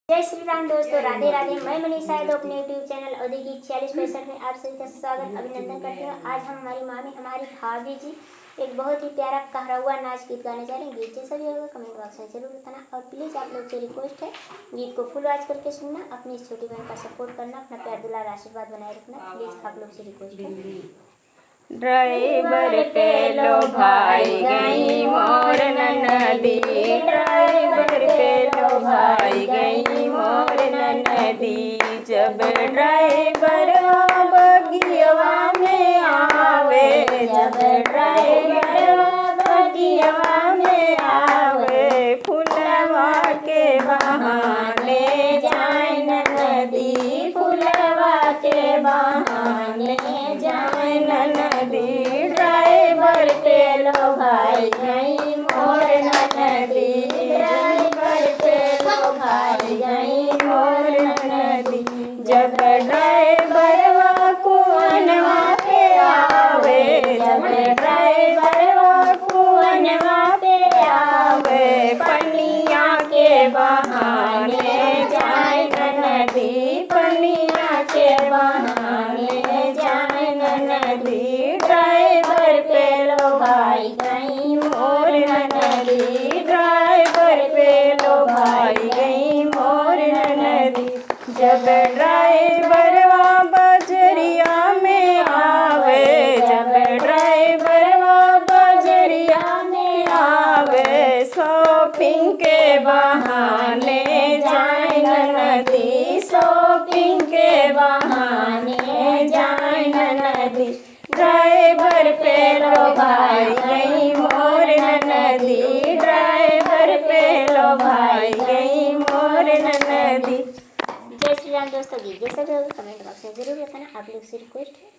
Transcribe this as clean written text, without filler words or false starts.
जय श्री राम दोस्तों, राधे राधे। मैं मनीषा यादव अपने यूट्यूब चैनल औद्योगिक 4665 में आप सभी का स्वागत अभिनंदन करती हूँ। आज हम हमारी मामी हमारी भाभी जी एक बहुत ही प्यारा कहरवा नाच गीत गाने जा रहे हैं। गीत जैसा भी होगा कमेंट बॉक्स में जरूर बताना और प्लीज़ आप लोग से रिक्वेस्ट है गीत को फुल वॉच करके सुनना, अपनी इस छोटी बहन का सपोर्ट करना, अपना प्यार दुलार आशीर्वाद बनाए रखना। प्लीज़ आप लोग से रिक्वेस्ट है। ड्राइवर पे लो भाई गई मोर नदी, ड्राइवर पे लो भाई गई मोर नदी। जब ड्राइवर बगिया में आवे, जब ड्राइवर बगिया में आवे, फुलवा के बहाने जाए नदी, फुलवा के बहाने जाए नदी। ड्राइवर पे लो भाई गई मोर नदी, ड्राइवर पे लो भाई गई मोर नदी। जब ड्राइवर कुआनवा पे आवे, जब ड्राइवर कुआनवा पे आवे, पनिया के बहाने जाए नदी, पनिया के बहाने जाए नदी। ड्राइवर पे लो भाई गई मोर नदी, ड्राइवर पे लो भाई गई मोर नदी। जब ड्राइवर बजरिया में आवे, जब ड्राइवर बजरिया में आवे, शॉपिंग के बहाने जाए नदी, शॉपिंग के बहाने जाए नदी। ड्राइवर पे लो भाई गई मोर नदी, ड्राइवर पे लो भाई गई मोर नदी। जय श्री राम दोस्तों, गीत जैसा भी होगा कमेंट बॉक्स में जरूर बताना। आप लोग से रिक्वेस्ट है।